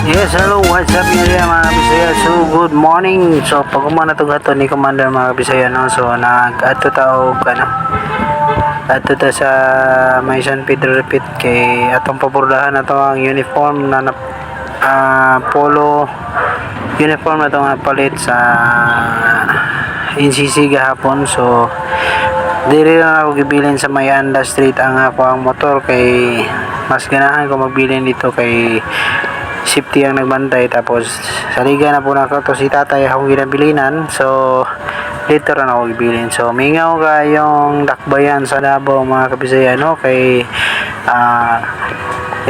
Yes, hello, what's up yun mga Bisaya? So, good morning. So, pag umana to gato ni Commander mga Bisaya, no? So, nag-ato tao ato ta sa may San Pedro Repeat kay atong pabordahan na to ang uniform na polo uniform na to nga palit sa NCC gahapon. So, diri na ako gibilin sa Mayanda Street ang ako ang motor kay mas ganahan ko magbilin dito kay safety ang nagbantay. Tapos sa liga na po na to si tatay akong ginabilinan, so dito rin ako gibilin. So mingaw ka yung dakbayan sa Davao mga kabisaya, no? Kay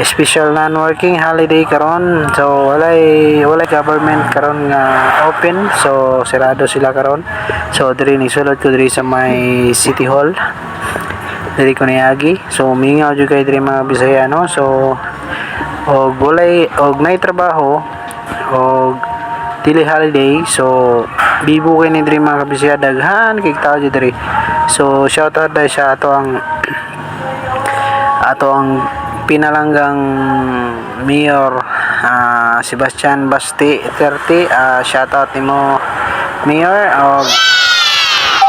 special non-working holiday karon, so walay government karon nga open, so sirado sila karon. So diri ni sulod ko diri sa may City Hall, diri ko niagi. So mingaw jud kay diri mga Bisaya, no? So og nay trabaho og dili holiday, so bibo kay ni diri mga Bisaya, daghan kay tao jud diri. So shout out dai sa ato ang pinalanggang Mayor Sebastian Basti 30. Shout out nimo Mayor, og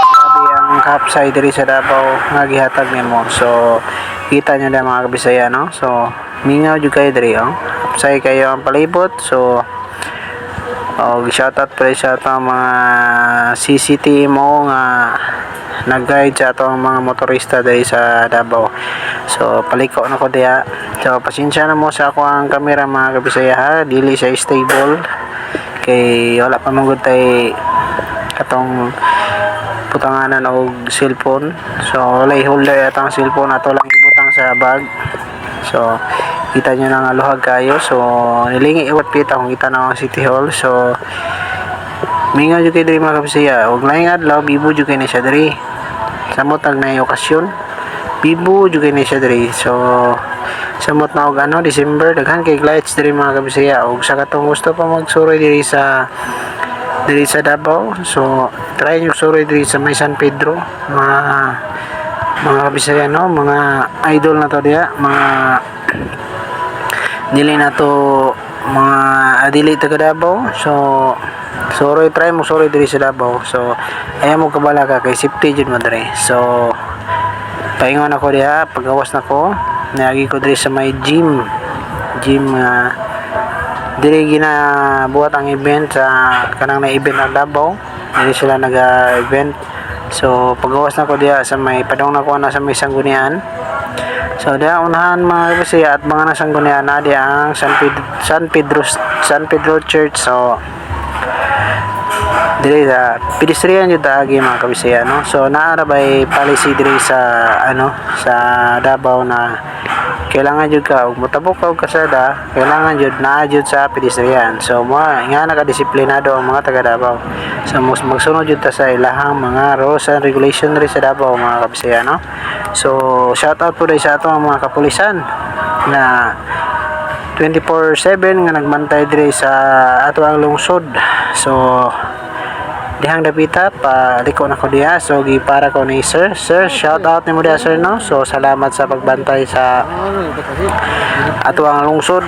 grabe ang kapsay diri sa Davao nga gihatag nimo. So kita nyo na mga Bisaya, no? So mingaw jud kayo diri, kapsay kayo ang palibot. So shout out pa sa ato mga CCTV mo nga nag-guide sa atong mga motorista dahil sa Davao. So paliko na ko diya. So pasensya na mo sa ako ang camera mga Kabisaya, ha, dili siya stable kay wala pa mangud tay katong putanganan og cellphone. So wala holder atong cellphone, ato lang ibutang sa bag. So kita nyo na nga luhag kayo. So nilingi iwat pita kung kita na ang City Hall. So mingaw jud kay diri mga Kabisaya, og laing adlaw bibo jud kay ni siya diri. Samot ang na okasyon, bibo jud kay ni siya diri. So samot na og December, daghan kay lights diri mga Kabisaya. Og sa katong gusto pa magsuroy diri sa Davao, so try nyo suroy diri sa may San Pedro mga Kabisaya, no? Mga idol na to diya, mga dili na to mga adili taga Davao. So try mo suroy diri sa Davao. So ayaw mo kabala ka kay safety jud mo diri. So paingon ako diha, pagawas na ko niagi ko diri sa may gym diri ginabuhat ang event sa kanang na event ng Davao. Diri sila nag-event. So pagawas na ko diha sa may padong na ko na sa may Sanggunian. So diha unahan mga Kabisaya at mga nasanggunian na diha ang San Pedro Church. So diri sa pedestrian jud agi mga Kabisaya, no? So naara bay policy diri sa Davao na kailangan jud ka og motabok ka og kasada, kailangan jud naa jud sa pedestrian. So nga nakadisiplinado ang mga taga Davao. So magsunod jud ta sa ilahang mga rules and regulation diri sa Davao mga Kabisaya, no? So shout out po dai sa ato ang mga kapulisan na 24/7 nga nagbantay diri sa ato ang lungsod. So dihang dapita paliko na ko diha. So gipara ko ni sir shout out nimo diha sir, no? So salamat sa pagbantay sa ato ang lungsod.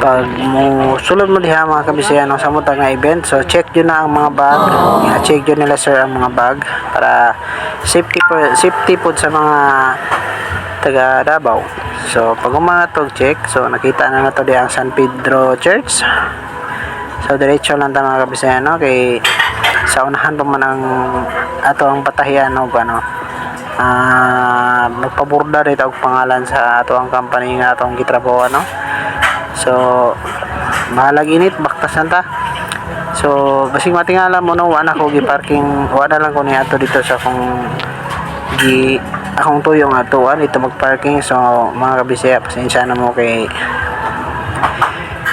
Pag mo sulod mo diha mga Kabisaya, no, sa muta nga event, so check yun na ang mga bag. Check yun nila sir ang mga bag para safety po sa mga taga Davao. So pag umana to check, so nakita na to diha ang San Pedro Church. So diretso lang ta mga Kabisaya, no? Kay sa unahan pa man ang ato ang patahian og magpaborda dito og pangalan sa ato ang company nga atong gitrabaho, no? So mahalag init baktasan ta. So basig matingala mo, no, wala ko gi-parking, wala lang ko ni ato dito sa akong tuyong atuan dito mag-parking. So mga Kabisaya, pasensya na mo kay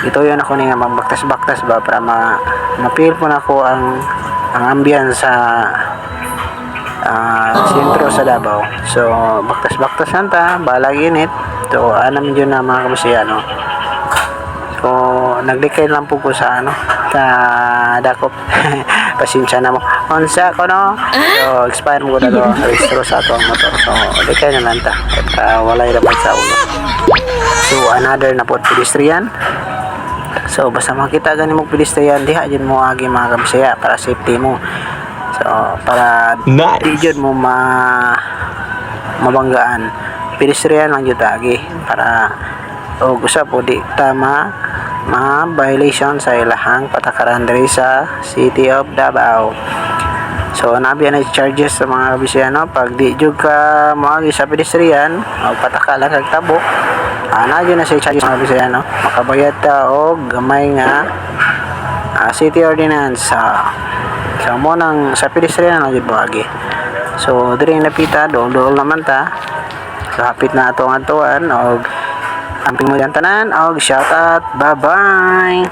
ito yun ako nga magbaktas-baktas ba para ma-feel po na ko ang ambience sa sentro sa Davao. So baktas-baktasan ta, balag init. So anam yun na mga Kabisaya, no? So naglikay lang po ko sa dakop. Pasensya na mo unsa ko, no? So expire mo ko na to registro sa ato ang motor. So likay na lang ta at walay rapat sa ulo. So another na po pedestrian So basta makita gani mo pedestrian diha jud mo agi mga kabisaya para safety mo. So para di jud mo mabanggaan. Pedestrian lang jud agi para og usa po di tama violation sa ilahang patakaran diri sa City of Davao. So nabi na charges sa mga kabisayano pag di jud ka moagi sa pedestrian o pataka lang kag tabok. Na na sa charges mga kabisayano, makabayad ta og gamay nga city ordinance. So mo nang sa pedestrian lang jud moagi. So diri napita dool naman ta. So hapit na atong atuan og amping mo tanan og shout out. Bye bye.